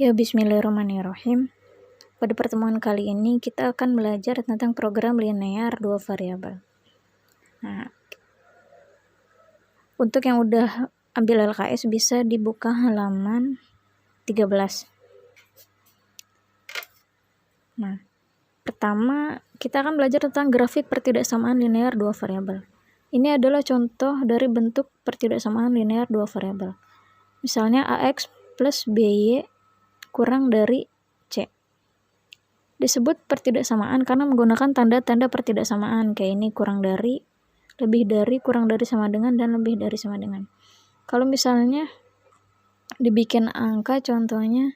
Ya, bismillahirrahmanirrahim. Pada pertemuan kali ini kita akan belajar tentang program linear dua variabel. Nah, untuk yang udah ambil LKS bisa dibuka halaman 13. Nah, pertama kita akan belajar tentang grafik pertidaksamaan linear dua variabel. Ini adalah contoh dari bentuk pertidaksamaan linear dua variabel. Misalnya AX plus BY kurang dari C. Disebut pertidaksamaan karena menggunakan tanda-tanda pertidaksamaan kayak ini kurang dari, lebih dari, kurang dari sama dengan, dan lebih dari sama dengan. Kalau misalnya dibikin angka contohnya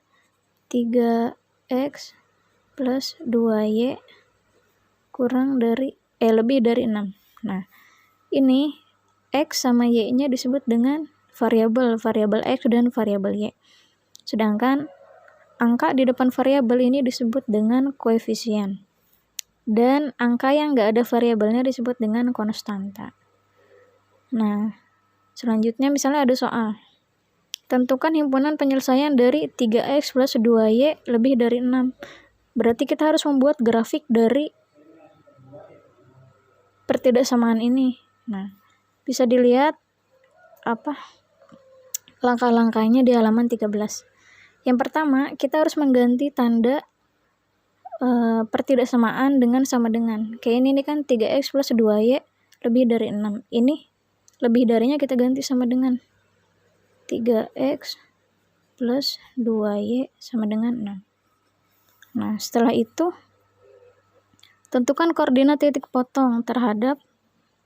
3x plus 2y kurang dari lebih dari 6. Nah, ini x sama y-nya disebut dengan variabel x dan variabel y. Sedangkan angka di depan variabel ini disebut dengan koefisien. Dan angka yang nggak ada variabelnya disebut dengan konstanta. Nah, selanjutnya misalnya ada soal. Tentukan himpunan penyelesaian dari 3x plus 2y lebih dari 6. Berarti kita harus membuat grafik dari pertidaksamaan ini. Nah, bisa dilihat langkah-langkahnya di halaman 13. Yang pertama, kita harus mengganti tanda pertidaksamaan dengan sama dengan. Kayak ini kan 3x plus 2y lebih dari 6. Ini lebih darinya kita ganti sama dengan 3x plus 2y sama dengan 6. Nah, setelah itu tentukan koordinat titik potong terhadap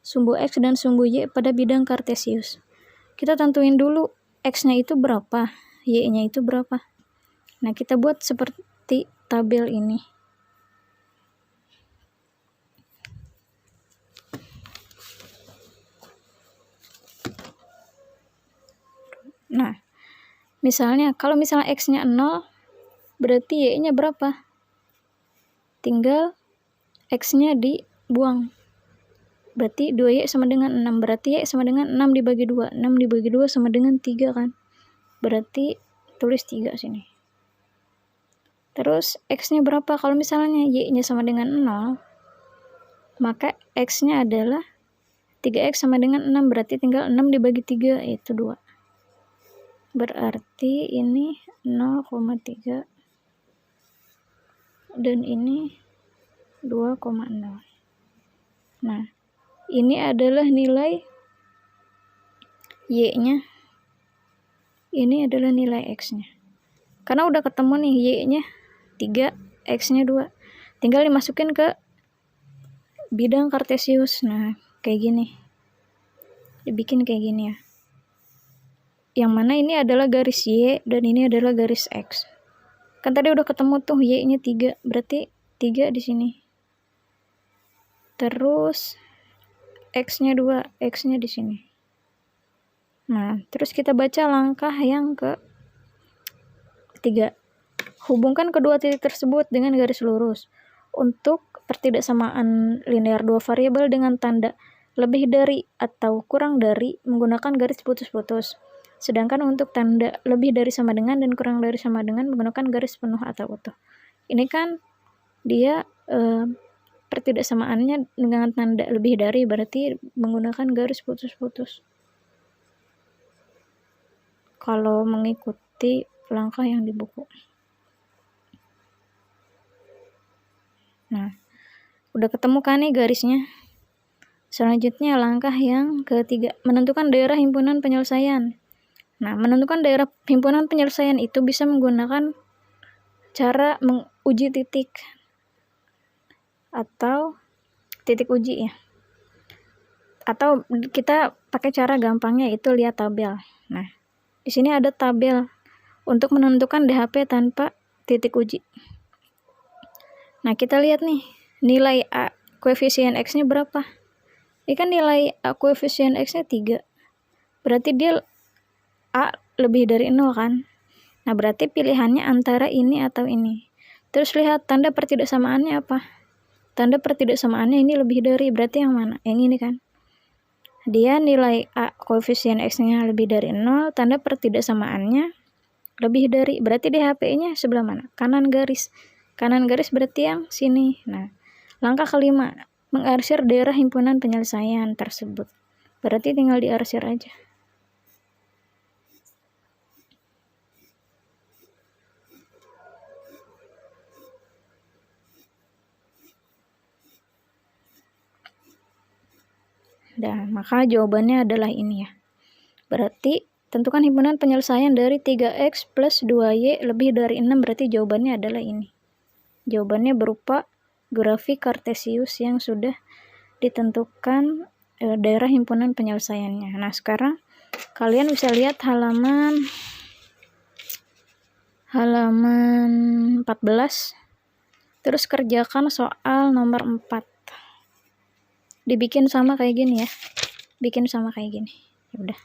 sumbu x dan sumbu y pada bidang kartesius. Kita tentuin dulu x-nya itu berapa, y-nya itu berapa. Nah, kita buat seperti tabel ini. Nah, misalnya kalau misalnya x-nya 0, berarti y-nya berapa? Tinggal x-nya dibuang. Berarti 2y sama dengan 6. Berarti y sama dengan 6 dibagi 2. 6 dibagi 2 sama dengan 3 kan? Berarti tulis 3 sini. Terus x-nya berapa? Kalau misalnya y-nya sama dengan 0, maka x-nya adalah 3x sama dengan 6. Berarti tinggal 6 dibagi 3, yaitu 2. Berarti ini 0,3 dan ini 2,0. Nah, ini adalah nilai y-nya. Ini adalah nilai x-nya. Karena udah ketemu nih y-nya 3, x-nya 2. Tinggal dimasukin ke bidang kartesius. Nah, kayak gini. Dibikin kayak gini ya. Yang mana ini adalah garis y dan ini adalah garis x. Kan tadi udah ketemu tuh y-nya 3, berarti 3 di sini. Terus x-nya 2, x-nya di sini. Nah, terus kita baca langkah yang ke-3. Hubungkan kedua titik tersebut dengan garis lurus. Untuk pertidaksamaan linear dua variabel dengan tanda lebih dari atau kurang dari menggunakan garis putus-putus. Sedangkan untuk tanda lebih dari sama dengan dan kurang dari sama dengan menggunakan garis penuh atau utuh. Ini kan dia pertidaksamaannya dengan tanda lebih dari, berarti menggunakan garis putus-putus. Kalau mengikuti langkah yang di buku. Nah, udah ketemu kan nih garisnya. Selanjutnya langkah yang ketiga, menentukan daerah himpunan penyelesaian. Nah, menentukan daerah himpunan penyelesaian itu bisa menggunakan cara menguji titik atau titik uji ya. Atau kita pakai cara gampangnya itu lihat tabel. Nah, di sini ada tabel untuk menentukan DHP tanpa titik uji. Nah, kita lihat nih, nilai A, koefisien X-nya berapa? Ini kan nilai A, koefisien X-nya 3. Berarti dia A lebih dari 0 kan? Nah, berarti pilihannya antara ini atau ini. Terus lihat tanda pertidaksamaannya apa? Tanda pertidaksamaannya ini lebih dari, berarti yang mana? Yang ini kan? Dia nilai A, koefisien X-nya lebih dari 0, tanda pertidaksamaannya lebih dari, berarti DHP-nya sebelah mana? Kanan garis. Kanan garis berarti yang sini. Nah, langkah kelima, mengarsir daerah himpunan penyelesaian tersebut. Berarti tinggal diarsir aja. Dan maka jawabannya adalah ini ya. Berarti tentukan himpunan penyelesaian dari 3x plus 2y lebih dari 6, berarti jawabannya adalah ini. Jawabannya berupa grafik kartesius yang sudah ditentukan daerah himpunan penyelesaiannya. Nah, sekarang kalian bisa lihat halaman 14. Terus kerjakan soal nomor 4. Dibikin sama kayak gini ya. Bikin sama kayak gini. Ya udah.